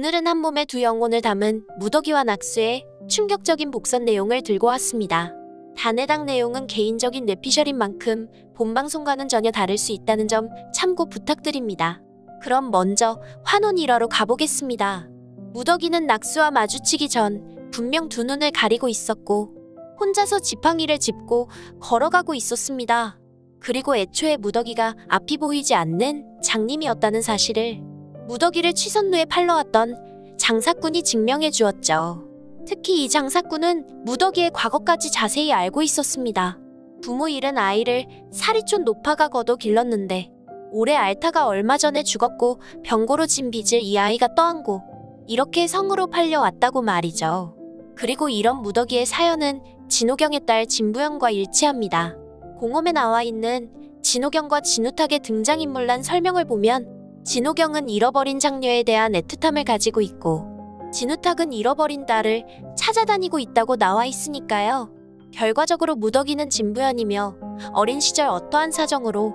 오늘은 한 몸에 두 영혼을 담은 무더기와 낙수의 충격적인 복선 내용을 들고 왔습니다. 단 해당 내용은 개인적인 뇌피셜인 만큼 본방송과는 전혀 다를 수 있다는 점 참고 부탁드립니다. 그럼 먼저 환혼 1화로 가보겠습니다. 무더기는 낙수와 마주치기 전 분명 두 눈을 가리고 있었고 혼자서 지팡이를 짚고 걸어가고 있었습니다. 그리고 애초에 무더기가 앞이 보이지 않는 장님이었다는 사실을 무더기를 취선루에 팔러왔던 장사꾼이 증명해 주었죠. 특히 이 장사꾼은 무더기의 과거까지 자세히 알고 있었습니다. 부모 잃은 아이를 사리촌 노파가 거둬 길렀는데 올해 알타가 얼마 전에 죽었고 병고로 진 빚을 이 아이가 떠안고 이렇게 성으로 팔려왔다고 말이죠. 그리고 이런 무더기의 사연은 진호경의 딸 진부연과 일치합니다. 공홈에 나와 있는 진호경과 진우탁의 등장인물란 설명을 보면 진호경은 잃어버린 장녀에 대한 애틋함을 가지고 있고 진우탁은 잃어버린 딸을 찾아다니고 있다고 나와 있으니까요. 결과적으로 무더기는 진부연이며 어린 시절 어떠한 사정으로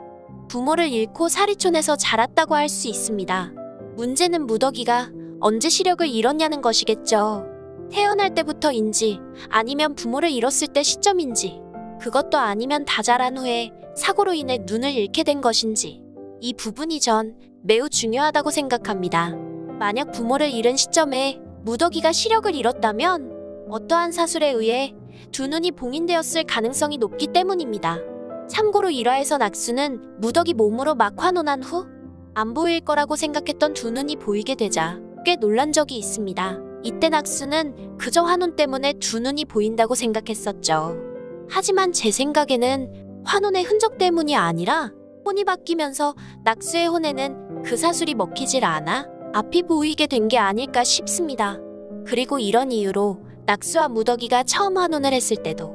부모를 잃고 사리촌에서 자랐다고 할 수 있습니다. 문제는 무더기가 언제 시력을 잃었냐는 것이겠죠. 태어날 때부터인지 아니면 부모를 잃었을 때 시점인지 그것도 아니면 다 자란 후에 사고로 인해 눈을 잃게 된 것인지 이 부분이 전 매우 중요하다고 생각합니다. 만약 부모를 잃은 시점에 무더기가 시력을 잃었다면 어떠한 사술에 의해 두 눈이 봉인되었을 가능성이 높기 때문입니다. 참고로 1화에서 낙수는 무더기 몸으로 막 환혼한 후 안 보일 거라고 생각했던 두 눈이 보이게 되자 꽤 놀란 적이 있습니다. 이때 낙수는 그저 환혼 때문에 두 눈이 보인다고 생각했었죠. 하지만 제 생각에는 환혼의 흔적 때문이 아니라 혼이 바뀌면서 낙수의 혼에는 그 사술이 먹히질 않아 앞이 보이게 된 게 아닐까 싶습니다. 그리고 이런 이유로 낙수와 무더기가 처음 환혼을 했을 때도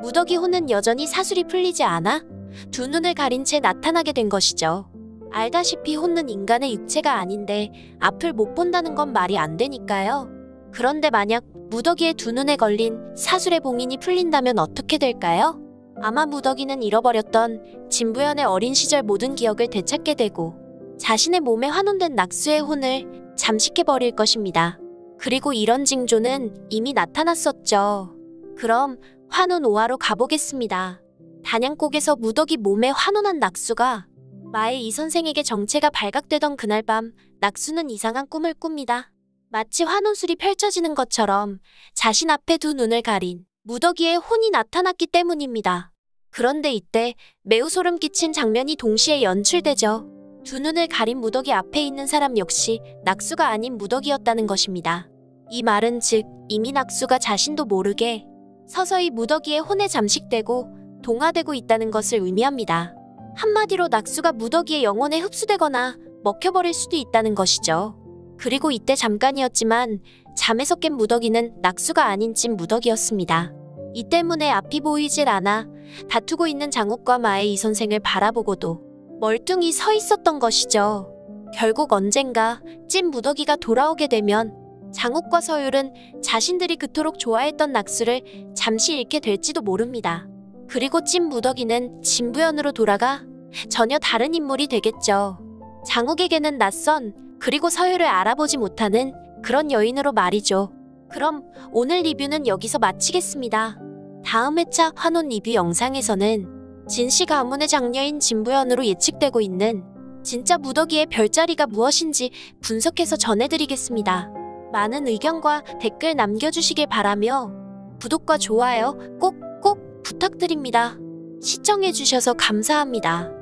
무더기 혼은 여전히 사술이 풀리지 않아 두 눈을 가린 채 나타나게 된 것이죠. 알다시피 혼은 인간의 육체가 아닌데 앞을 못 본다는 건 말이 안 되니까요. 그런데 만약 무더기의 두 눈에 걸린 사술의 봉인이 풀린다면 어떻게 될까요? 아마 무더기는 잃어버렸던 진부연의 어린 시절 모든 기억을 되찾게 되고 자신의 몸에 환혼된 낙수의 혼을 잠식해버릴 것입니다. 그리고 이런 징조는 이미 나타났었죠. 그럼 환혼 5화로 가보겠습니다. 단양곡에서 무더기 몸에 환혼한 낙수가 마의 이 선생에게 정체가 발각되던 그날 밤 낙수는 이상한 꿈을 꿉니다. 마치 환혼술이 펼쳐지는 것처럼 자신 앞에 두 눈을 가린 무더기의 혼이 나타났기 때문입니다. 그런데 이때 매우 소름 끼친 장면이 동시에 연출되죠. 두 눈을 가린 무더기 앞에 있는 사람 역시 낙수가 아닌 무더기였다는 것입니다. 이 말은 즉 이미 낙수가 자신도 모르게 서서히 무더기의 혼에 잠식되고 동화되고 있다는 것을 의미합니다. 한마디로 낙수가 무더기의 영혼에 흡수되거나 먹혀버릴 수도 있다는 것이죠. 그리고 이때 잠깐이었지만 잠에서 깬 무더기는 낙수가 아닌 찐 무더기였습니다. 이 때문에 앞이 보이질 않아 다투고 있는 장욱과 마의 이 선생을 바라보고도 멀뚱히 서 있었던 것이죠. 결국 언젠가 찐 무더기가 돌아오게 되면 장욱과 서율은 자신들이 그토록 좋아했던 낙수를 잠시 잃게 될지도 모릅니다. 그리고 찐 무더기는 진부연으로 돌아가 전혀 다른 인물이 되겠죠. 장욱에게는 낯선 그리고 서율을 알아보지 못하는 그런 여인으로 말이죠. 그럼 오늘 리뷰는 여기서 마치겠습니다. 다음 회차 환혼 리뷰 영상에서는 진씨 가문의 장녀인 진부연으로 예측되고 있는 진짜 무더기의 별자리가 무엇인지 분석해서 전해드리겠습니다. 많은 의견과 댓글 남겨주시길 바라며 구독과 좋아요 꼭 부탁드립니다. 시청해주셔서 감사합니다.